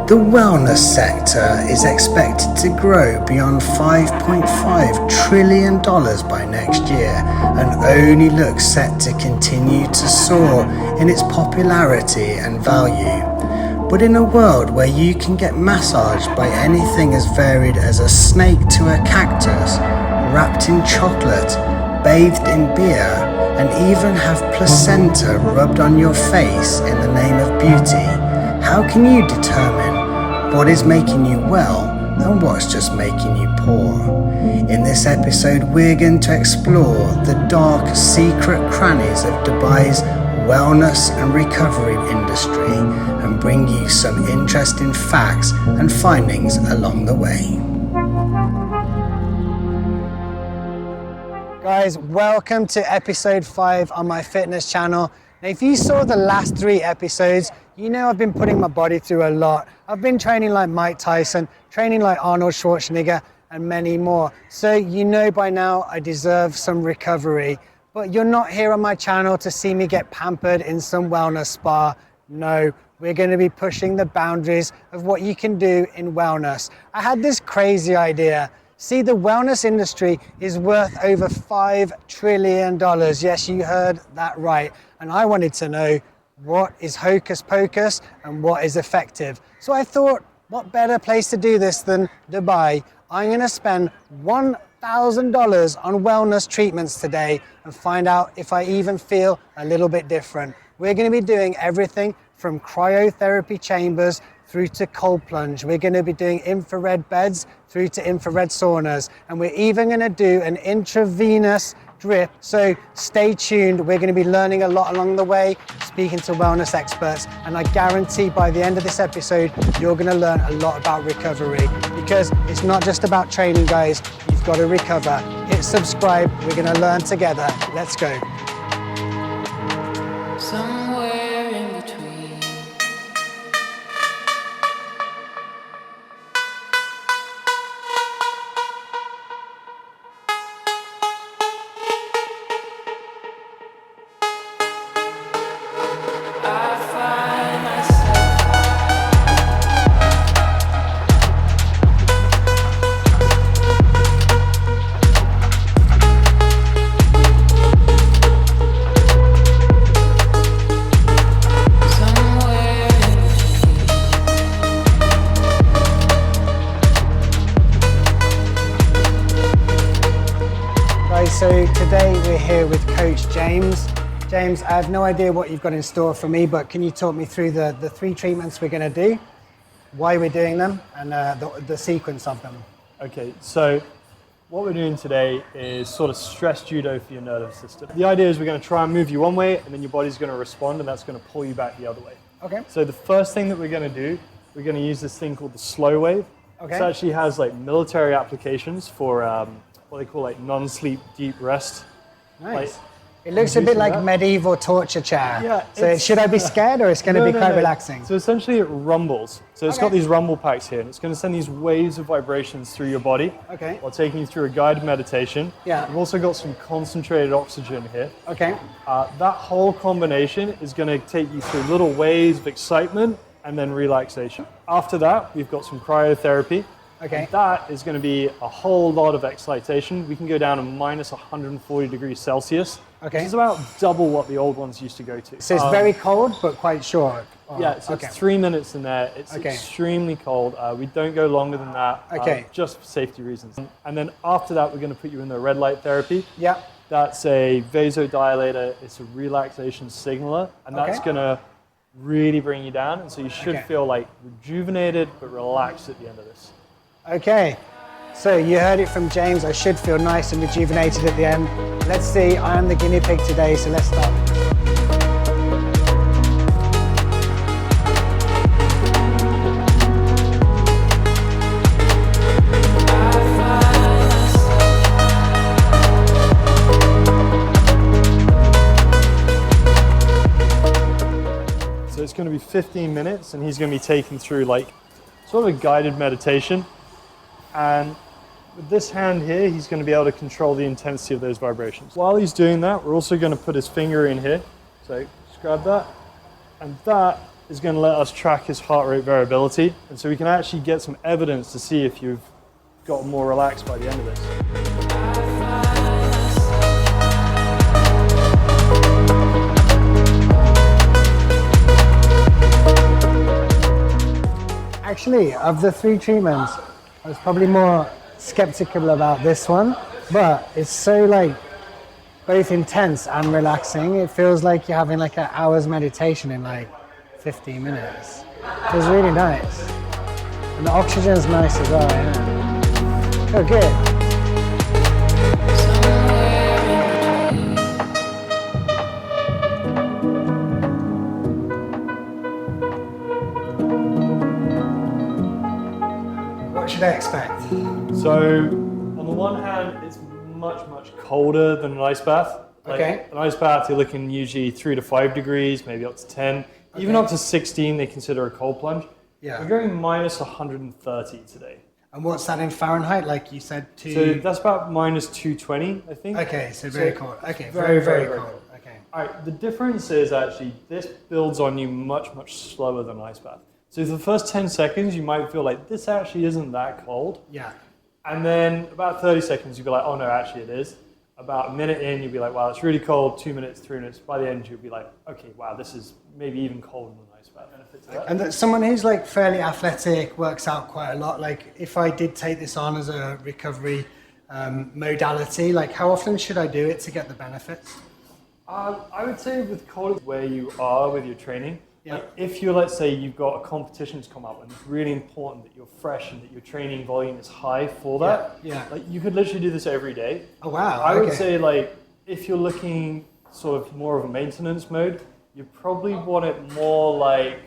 The wellness sector is expected to grow beyond $5.5 trillion by next year and only looks set to continue to soar in its popularity and value. But in a world where you can get massaged by anything as varied as a snake to a cactus, wrapped in chocolate, bathed in beer, and even have placenta rubbed on your face in the name of beauty, how can you determine what is making you well and what's just making you poor? In this episode, we're going to explore the dark, secret crannies of Dubai's wellness and recovery industry and bring you some interesting facts and findings along the way. Guys, welcome to episode 5 on my fitness channel. Now, if you saw the last 3 episodes, you know I've been putting my body through a lot. I've been training like Mike Tyson, training like Arnold Schwarzenegger, and many more. So you know by now I deserve some recovery. But you're not here on my channel to see me get pampered in some wellness spa. No, we're going to be pushing the boundaries of what you can do in wellness. I had this crazy idea. See, the wellness industry is worth over $5 trillion. Yes, you heard that right. And I wanted to know what is hocus pocus and what is effective. So I thought, what better place to do this than Dubai? I'm going to spend $1,000 on wellness treatments today and find out if I even feel a little bit different. We're going to be doing everything from cryotherapy chambers through to cold plunge. We're going to be doing infrared beds through to infrared saunas. And we're even going to do an intravenous drip. So stay tuned. We're going to be learning a lot along the way, speaking to wellness experts. And I guarantee by the end of this episode, you're going to learn a lot about recovery, because it's not just about training, guys. You've got to recover. Hit subscribe. We're going to learn together. Let's go. Somewhere in between. So today we're here with Coach James. James, I have no idea what you've got in store for me, but can you talk me through the 3 treatments we're going to do, why we're doing them, and the sequence of them? Okay, so what we're doing today is sort of stress judo for your nervous system. The idea is we're going to try and move you one way, and then your body's going to respond, and that's going to pull you back the other way. Okay. So the first thing that we're going to do, we're going to use this thing called the slow wave. Okay. This actually has like military applications for what they call like non-sleep deep rest. Nice. Like, it looks a bit like that. medieval torture chair. Yeah. So should I be scared, or it's going to be quite relaxing? So essentially it rumbles. So it's got these rumble packs here, and it's going to send these waves of vibrations through your body. Okay. While taking you through a guided meditation. Yeah. We've also got some concentrated oxygen here. Okay. That whole combination is going to take you through little waves of excitement and then relaxation. After that, we've got some cryotherapy. Okay. And that is going to be a whole lot of excitation. We can go down to minus 140 degrees Celsius, Okay. which is about double what the old ones used to go to. So it's very cold, but quite short. Oh, yeah, so it's 3 minutes in there. It's extremely cold. We don't go longer than that, just for safety reasons. And then after that, we're going to put you in the red light therapy. Yeah. That's a vasodilator. It's a relaxation signaler, and that's going to really bring you down. And so you should feel like rejuvenated but relaxed at the end of this. Okay, so you heard it from James. I should feel nice and rejuvenated at the end. Let's see, I am the guinea pig today, so let's start. So it's going to be 15 minutes, and he's going to be taken through like sort of a guided meditation. And with this hand here, he's going to be able to control the intensity of those vibrations. While he's doing that, we're also going to put his finger in here. So just grab that. And that is going to let us track his heart rate variability, and so we can actually get some evidence to see if you've got more relaxed by the end of this. Actually, of the 3 treatments, I was probably more skeptical about this one, but it's so like both intense and relaxing. It feels like you're having like an hour's meditation in like 15 minutes. It feels really nice. And the oxygen's nice as well, yeah. Oh, good. What should I expect? So, on the one hand, it's much colder than an ice bath. Like, Okay. An ice bath, you're looking usually 3 to 5 degrees, maybe up to 10. Even Okay. up to 16, they consider a cold plunge. Yeah. We're going minus 130 today. And what's that in Fahrenheit? Like you said, So that's about minus 220, I think. Okay, so very cold. Okay, very, very very cold. Okay. All right, the difference is actually this builds on you much slower than an ice bath. So for the first 10 seconds, you might feel like this actually isn't that cold. Yeah. And then about 30 seconds, you'll be like, oh no, actually it is. About a minute in, you'll be like, wow, it's really cold. 2 minutes, 3 minutes. By the end, you'll be like, okay, wow, this is maybe even colder than an ice bath. Benefit to that. And that someone who's like fairly athletic, works out quite a lot, like if I did take this on as a recovery modality, like how often should I do it to get the benefits? I would say with cold, where you are with your training. Yeah. Like if you're, let's say, you've got a competition to come up, and it's really important that you're fresh and that your training volume is high for that. Yeah. Like you could literally do this every day. Oh wow. I would okay. say like if you're looking sort of more of a maintenance mode, you probably want it more like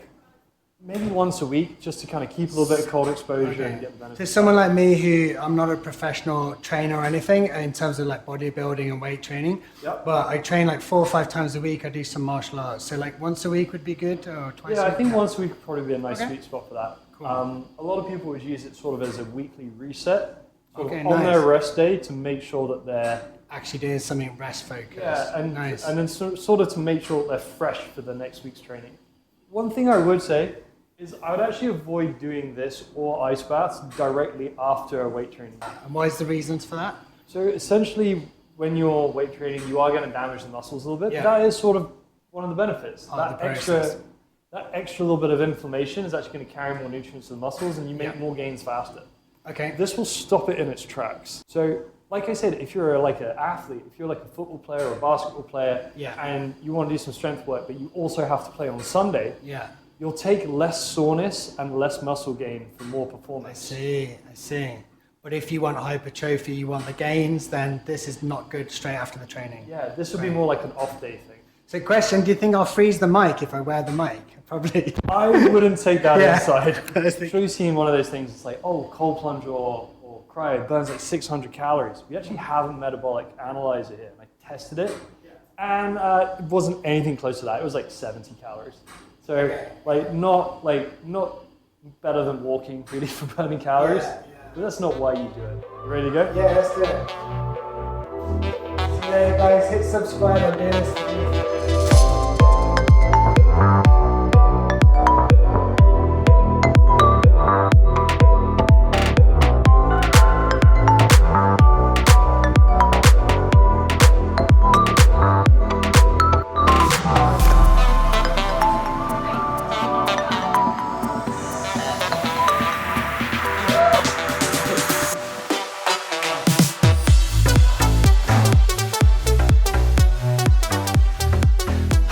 maybe once a week, just to kind of keep a little bit of cold exposure and get the benefits. So someone like me who I'm not a professional trainer or anything in terms of like bodybuilding and weight training, Yep. but I train like 4 or 5 times a week. I do some martial arts. So like once a week would be good or twice a Yeah, week? I think once a week would probably be a nice Okay. sweet spot for that. Cool. A lot of people would use it sort of as a weekly reset, sort Okay, of on nice. their rest day to make sure that they're Actually doing something rest focused. Nice. and then sort of to make sure that they're fresh for the next week's training. One thing I would say is I would actually avoid doing this or ice baths directly after a weight training. And what is the reasons for that? So essentially, when you're weight training, you are going to damage the muscles a little bit. Yeah. That is sort of one of the benefits. Part of That the process. extra little bit of inflammation is actually going to carry more nutrients to the muscles, and you make Yeah. more gains faster. Okay. This will stop it in its tracks. So, like I said, if you're like an athlete, if you're like a football player or a basketball player, Yeah. and you want to do some strength work, but you also have to play on Sunday, Yeah. you'll take less soreness and less muscle gain for more I performance. see. But if you want hypertrophy, you want the gains, then this is not good straight after the training. Yeah, this would be more like an off-day thing. So question, do you think I'll freeze the mic if I wear the mic? Probably. I wouldn't take that Yeah. inside. I was I'm thinking- sure you've seen one of those things, it's like, oh, cold plunge or cryo burns like 600 calories. We actually have a metabolic analyzer here, and I tested it, and it wasn't anything close to that. It was like 70 calories. So not better than walking really for burning calories, but that's not why you do it. You ready to go? Yeah, let's do it. So yeah, guys, hit subscribe. I'm doing this for you.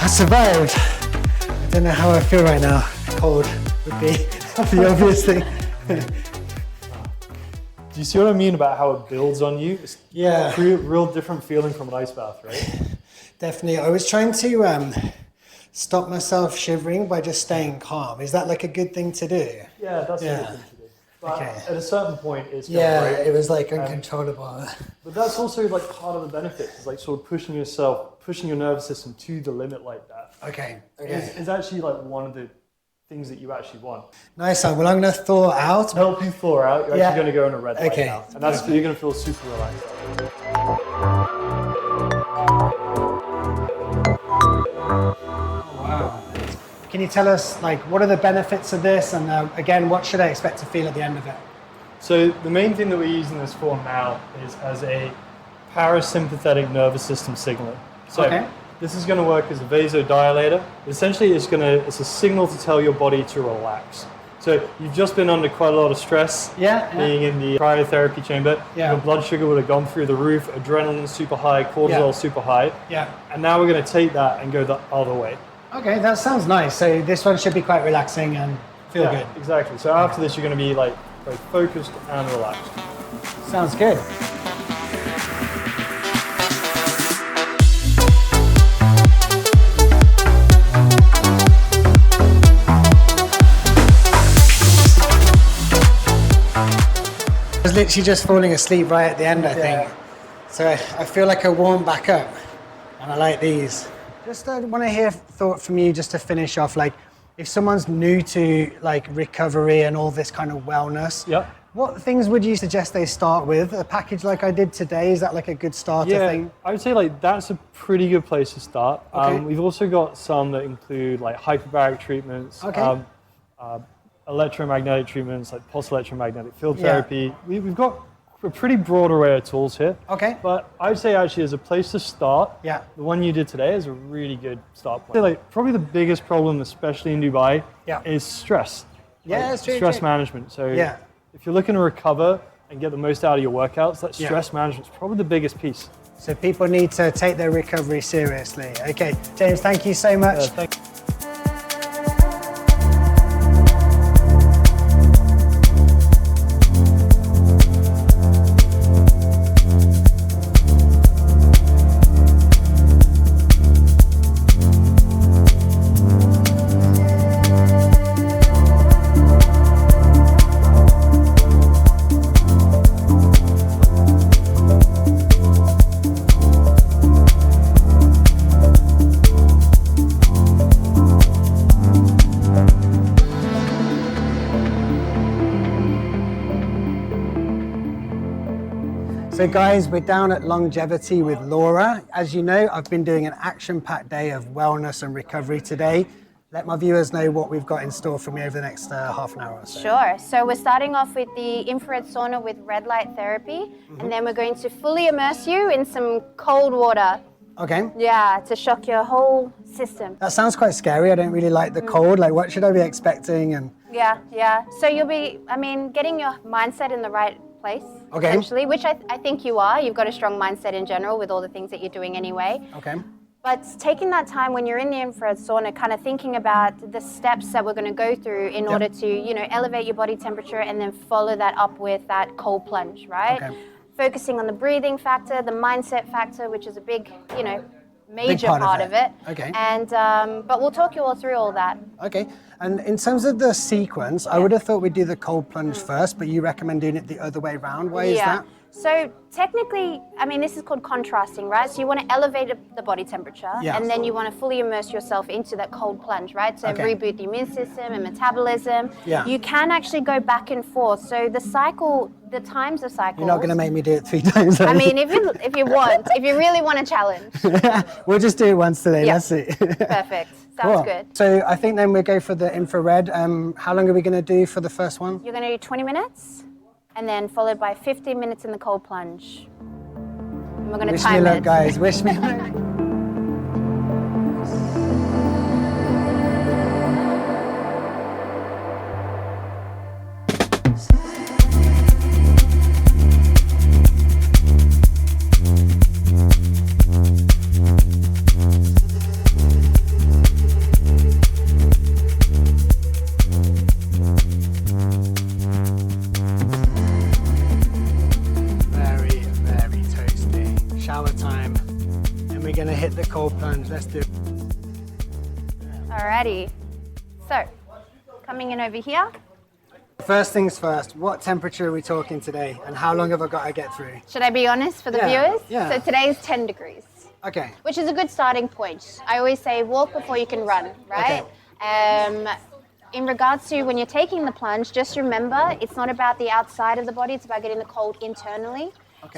I survived. I don't know how I feel right now. Cold would be the obvious thing. Do you see what I mean about how it builds on you? It's Yeah. a real different feeling from an ice bath, right? Definitely. I was trying to stop myself shivering by just staying calm. Is that like a good thing to do? Yeah, that's a Yeah. good thing to do. But Okay. at a certain point, it's going Yeah, to break. it was like uncontrollable. But that's also like part of the benefits, is like sort of pushing your nervous system to the limit like that. Okay. Is actually like one of the things that you actually want. Nice one. Well, I'm going to thaw out. To help you thaw out, you're Yeah. actually going to go in a red light Okay. now. And that's you're going to feel super relaxed. Wow. Can Can you tell us, like, what are the benefits of this? And again, what should I expect to feel at the end of it? So the main thing that we're using this for now is as a parasympathetic nervous system signaler. So this is going to work as a vasodilator. Essentially, it's a signal to tell your body to relax. So you've just been under quite a lot of stress being in the cryotherapy chamber. Your blood sugar would have gone through the roof, adrenaline super high, cortisol super high. And now we're going to take that and go the other way. Okay, that sounds nice. So this one should be quite relaxing and feel good. Exactly. So after this, you're going to be like both focused and relaxed. Sounds good. I was literally just falling asleep right at the end, I think. So I feel like I warm back up, and I like these. Just want to hear thought from you just to finish off, like if someone's new to like recovery and all this kind of wellness, what things would you suggest they start with? A package like I did today, is that like a good starter thing? I would say like that's a pretty good place to start. We've also got some that include like hyperbaric treatments, electromagnetic treatments like pulse electromagnetic field therapy. We've got a pretty broad array of tools here. But I would say actually as a place to start, the one you did today is a really good start point. Like probably the biggest problem, especially in Dubai, is stress. Stress management. So if you're looking to recover and get the most out of your workouts, that stress management is probably the biggest piece. So people need to take their recovery seriously. Okay, James, thank you so much. So guys, we're down at Longevity with Laura. As you know, I've been doing an action-packed day of wellness and recovery today. Let my viewers know what we've got in store for me over the next half an hour or so. Sure. So we're starting off with the infrared sauna with red light therapy, and then we're going to fully immerse you in some cold water. Okay. Yeah, to shock your whole system. That sounds quite scary. I don't really like the cold. Like, what should I be expecting? And Yeah. So you'll be, getting your mindset in the right place, essentially, which I think you are. You've got a strong mindset in general with all the things that you're doing anyway. But taking that time when you're in the infrared sauna, kind of thinking about the steps that we're going to go through in order to, elevate your body temperature and then follow that up with that cold plunge, right? Focusing on the breathing factor, the mindset factor, which is a big, major part of it. And but we'll talk you all through all that. And in terms of the sequence, I would have thought we'd do the cold plunge first, but you recommend doing it the other way around. Why is that? So technically, this is called contrasting, right? So you want to elevate the body temperature, and then you want to fully immerse yourself into that cold plunge, right? So reboot the immune system and metabolism. You can actually go back and forth. So the times of cycles. You're not going to make me do it 3 times. If you really want a challenge. We'll just do it once today. Let's see. Perfect. Sounds good. So I think then we'll go for the infrared. How long are we going to do for the first one? You're going to do 20 minutes. And then followed by 15 minutes in the cold plunge. And we're going to time it. Wish me luck, guys. Wish me luck. Cold plunge, let's do it. Alrighty, so coming in over here. First things first, what temperature are we talking today and how long have I got to get through? Should I be honest for the viewers? Yeah. So today is 10 degrees. Okay. Which is a good starting point. I always say walk before you can run, right? In regards to when you're taking the plunge, just remember it's not about the outside of the body, it's about getting the cold internally.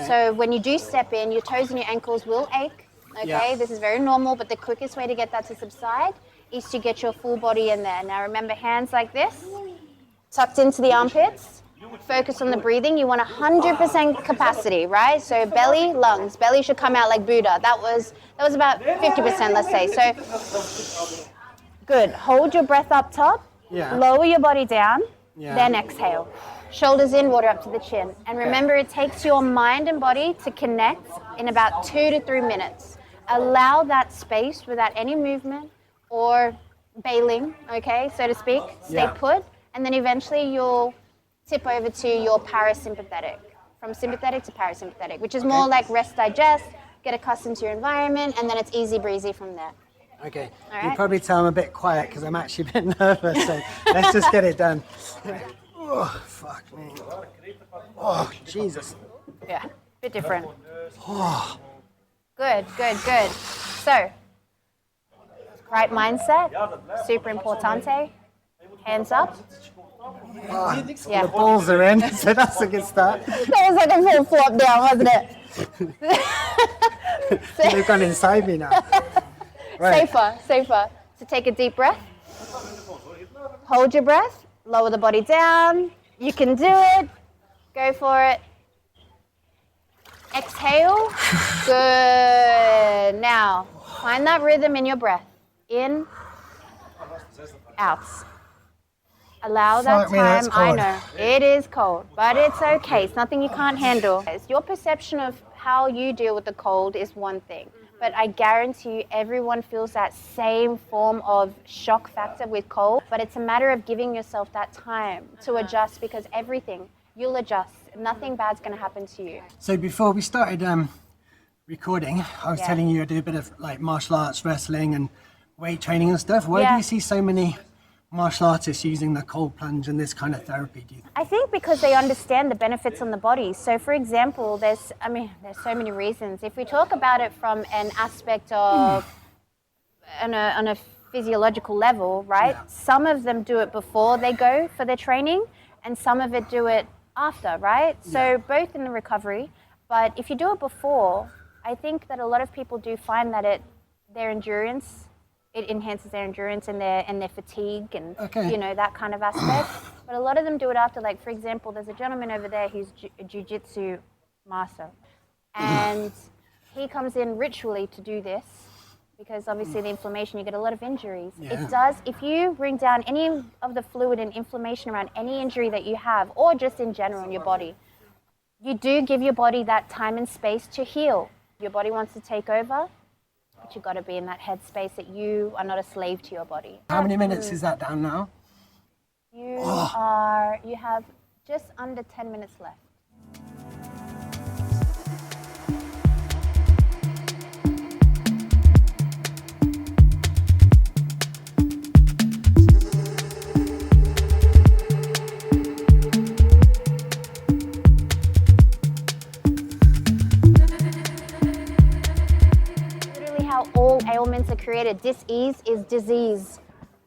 So when you do step in, your toes and your ankles will ache. Okay, Yeah. this is very normal, but the quickest way to get that to subside is to get your full body in there. Now remember, hands like this, tucked into the armpits. Focus on the breathing. You want 100% capacity, right? So belly, lungs. Belly should come out like Buddha. That was about 50%, let's say. So good. Hold your breath up top. Yeah. Lower your body down. Yeah. Then exhale. Shoulders in, water up to the chin. And remember, it takes your mind and body to connect in about 2 to 3 minutes. Allow that space without any movement or bailing, okay, so to speak. Stay put. And then eventually you'll tip over to your parasympathetic, from sympathetic to parasympathetic, which is more like rest, digest, get accustomed to your environment, and then it's easy breezy from there. Okay. All You right. probably tell I'm a bit quiet because I'm actually a bit nervous. So let's just get it done. Oh, fuck me. Oh, Jesus. Yeah, bit different. Good, good, good. So, right mindset, super importante. Hands up. Yeah. The balls are in, so that's a good start. That was like a full flop down, wasn't it? They've gone inside me now. Right. Safer. So take a deep breath. Hold your breath. Lower the body down. You can do it. Go for it. Exhale. Good. Now, find that rhythm in your breath. In, out. Allow that Fuck me, that's time. I cold. know it is cold, but it's okay. It's nothing you can't handle. Your perception of how you deal with the cold is one thing, but I guarantee you everyone feels that same form of shock factor with cold, but it's a matter of giving yourself that time to adjust, because everything, you'll adjust. Nothing bad's going to happen to you. So before we started recording, I was telling you I do a bit of like martial arts, wrestling and weight training and stuff. Why do you see so many martial artists using the cold plunge and this kind of therapy, do you think? I think because they understand the benefits on the body. So for example, there's so many reasons. If we talk about it from an aspect of on a physiological level, right? Yeah. Some of them do it before they go for their training, and some of it do it after, right? So both in the recovery. But if you do it before, I think that a lot of people do find that their endurance, it enhances their endurance and their fatigue and you know, that kind of aspect. But a lot of them do it after. Like for example, there's a gentleman over there who's a jiu-jitsu master, and he comes in ritually to do this because obviously the inflammation, you get a lot of injuries. It does, if you bring down any of the fluid and inflammation around any injury that you have, or just in general in your body, you do give your body that time and space to heal. Your body wants to take over, but you've got to be in that headspace that you are not a slave to your body. How many minutes is that down now? You have just under 10 minutes left. All ailments are created. Dis-ease is disease,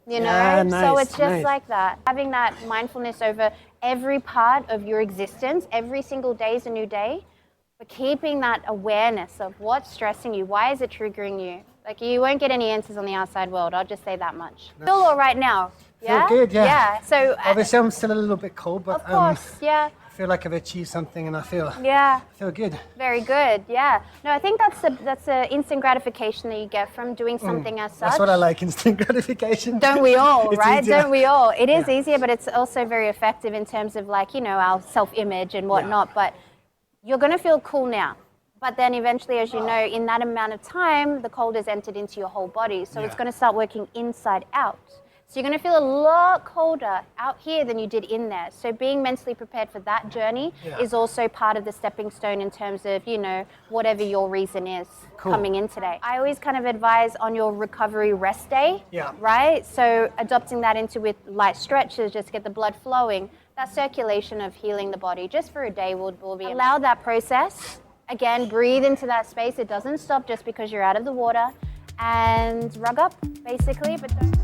you know? Nice, so it's just nice. like that. Having that mindfulness over every part of your existence, every single day is a new day, but keeping that awareness of what's stressing you, why is it triggering you? Like, you won't get any answers on the outside world, I'll just say that much. Feel all right now? Yeah? Feel good, yeah. Yeah, so... Obviously I'm still a little bit cold, but of course, yeah. I feel like I've achieved something and I feel good. Very good, yeah. No, I think that's the instant gratification that you get from doing something as such. That's what I like, instant gratification. Don't we all, It's right? easier. Don't we all? It is easier, but it's also very effective in terms of, like, you know, our self-image and whatnot. But you're going to feel cool now. But then eventually, as you know, in that amount of time, the cold has entered into your whole body. So it's going to start working inside out. So you're going to feel a lot colder out here than you did in there. So being mentally prepared for that journey is also part of the stepping stone in terms of, you know, whatever your reason is coming in today. I always kind of advise on your recovery rest day, right? So adopting that into with light stretches just to get the blood flowing, that circulation of healing the body just for a day will be. Allow that process. Again, breathe into that space. It doesn't stop just because you're out of the water. And rug up, basically, but don't...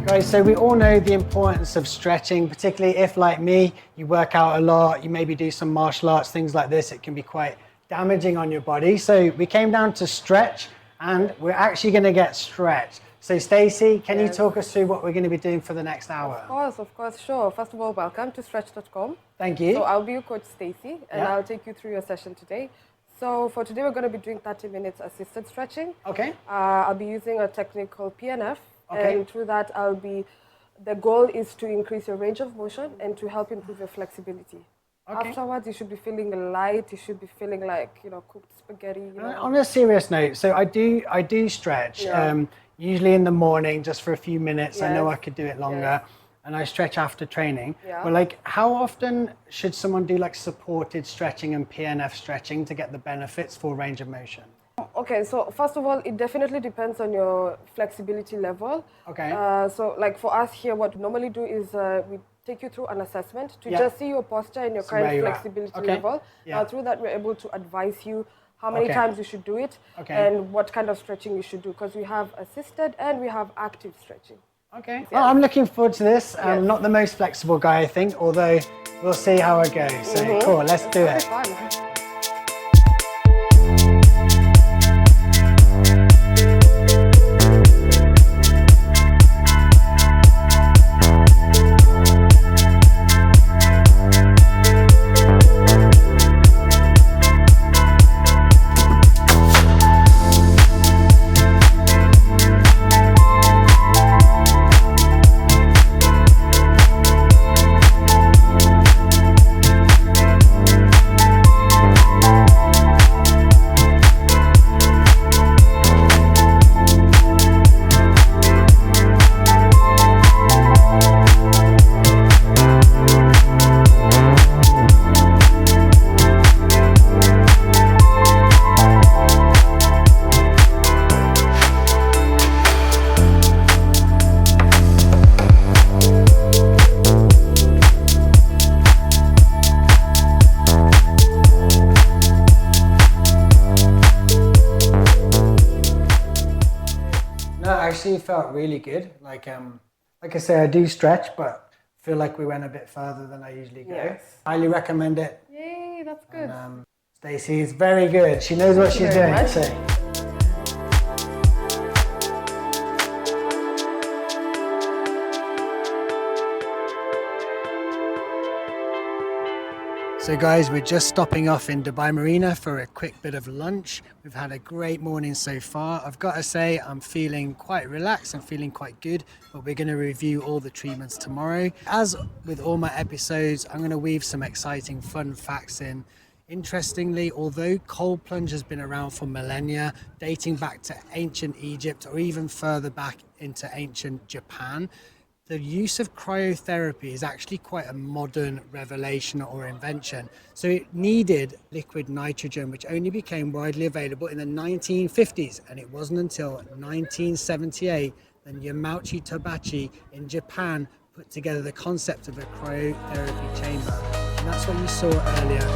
Guys, so we all know the importance of stretching, particularly if, like me, you work out a lot, you maybe do some martial arts, things like this, it can be quite damaging on your body. So we came down to stretch, and we're actually going to get stretched. So Stacey, can you talk us through what we're going to be doing for the next hour? Of course, sure. First of all, welcome to stretch.com. Thank you. So I'll be your coach, Stacey, and I'll take you through your session today. So for today, we're going to be doing 30 minutes assisted stretching. Okay. I'll be using a technique called PNF, and through that, the goal is to increase your range of motion and to help improve your flexibility. Okay. Afterwards, you should be feeling light. You should be feeling like, cooked spaghetti. On a serious note, so I do stretch. Usually in the morning, just for a few minutes. Yes. I know I could do it longer, and I stretch after training. Yeah. But like, how often should someone do like supported stretching and PNF stretching to get the benefits for range of motion? Okay, so first of all, it definitely depends on your flexibility level. Okay. So like for us here, what we normally do is we take you through an assessment to just see your posture and your current flexibility level. Now through that, we're able to advise you how many times you should do it and what kind of stretching you should do, because we have assisted and we have active stretching. Okay. Well, I'm looking forward to this. I'm not the most flexible guy, I think, although we'll see how it goes. So cool, let's do it. Actually felt really good. Like I say, I do stretch, but I feel like we went a bit further than I usually go. Yes. Highly recommend it. Yay, that's good. And, Stacey is very good. She knows what she's doing. So guys, we're just stopping off in Dubai Marina for a quick bit of lunch. We've had a great morning so far. I've got to say, I'm feeling quite relaxed. I'm feeling quite good, but we're going to review all the treatments tomorrow. As with all my episodes, I'm going to weave some exciting fun facts in. Interestingly, although cold plunge has been around for millennia, dating back to ancient Egypt or even further back into ancient Japan, the use of cryotherapy is actually quite a modern revelation or invention. So it needed liquid nitrogen, which only became widely available in the 1950s. And it wasn't until 1978 that Yamauchi Tabachi in Japan put together the concept of a cryotherapy chamber. And that's what you saw earlier.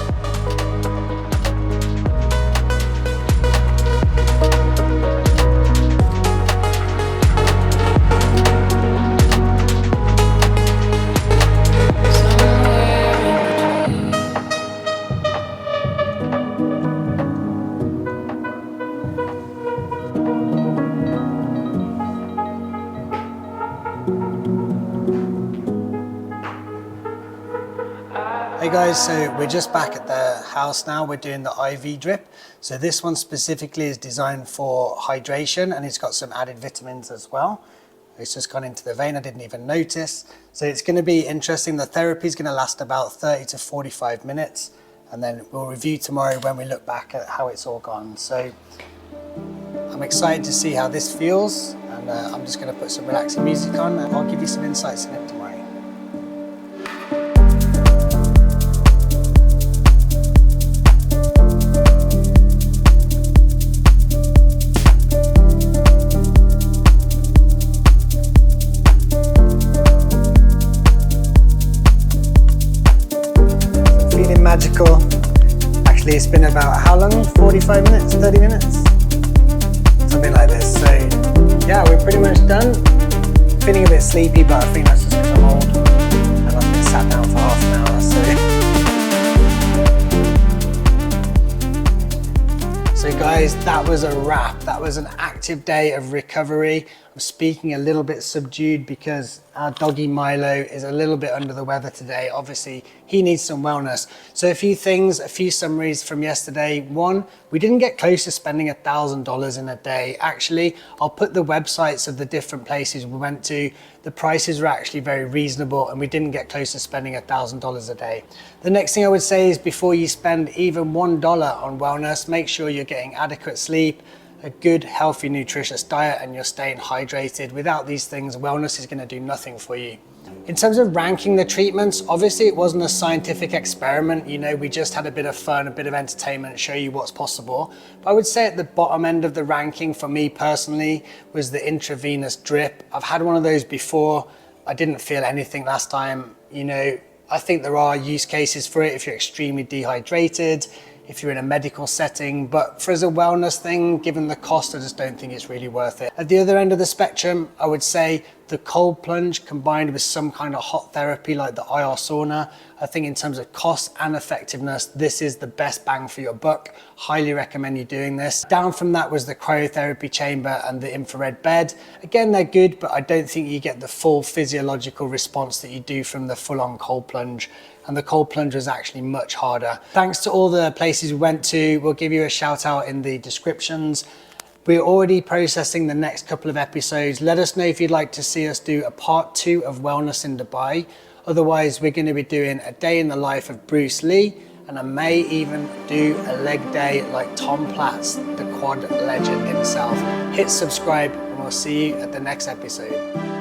Hey guys, so we're just back at the house now. We're doing the IV drip. So this one specifically is designed for hydration, and it's got some added vitamins as well. It's just gone into the vein, I didn't even notice. So it's going to be interesting. The therapy is going to last about 30 to 45 minutes, and then we'll review tomorrow when we look back at how it's all gone. So I'm excited to see how this feels, and I'm just going to put some relaxing music on, and I'll give you some insights in it tomorrow. Magical. Actually, it's been about how long? 45 minutes, 30 minutes? Something like this. So yeah, we're pretty much done. feeling a bit sleepy, but I think that's just because I'm old and I've been sat down for half an hour. So guys, that was a wrap. That was an active day of recovery. I'm speaking a little bit subdued because our doggy Milo is a little bit under the weather today. Obviously, he needs some wellness. So a few things, a few summaries from yesterday. One, we didn't get close to spending $1,000 in a day. Actually, I'll put the websites of the different places we went to. The prices were actually very reasonable and we didn't get close to spending $1,000 a day. The next thing I would say is before you spend even $1 on wellness, make sure you're getting adequate sleep, a good, healthy, nutritious diet, and you're staying hydrated. Without these things, wellness is going to do nothing for you. In terms of ranking the treatments, obviously it wasn't a scientific experiment. You know, we just had a bit of fun, a bit of entertainment, show you what's possible. But I would say at the bottom end of the ranking for me personally was the intravenous drip. I've had one of those before. I didn't feel anything last time. You know, I think there are use cases for it if you're extremely dehydrated, if you're in a medical setting, but for as a wellness thing, given the cost, I just don't think it's really worth it. At the other end of the spectrum, I would say the cold plunge combined with some kind of hot therapy like the IR sauna. I think in terms of cost and effectiveness, this is the best bang for your buck. Highly recommend you doing this. Down from that was the cryotherapy chamber and the infrared bed. Again, they're good, but I don't think you get the full physiological response that you do from the full-on cold plunge. And the cold plunge was actually much harder. Thanks to all the places we went to. We'll give you a shout out in the descriptions. We're already processing the next couple of episodes. Let us know if you'd like to see us do a part 2 of Wellness in Dubai. Otherwise, we're going to be doing a day in the life of Bruce Lee, and I may even do a leg day like Tom Platz, the quad legend himself. Hit subscribe and we'll see you at the next episode.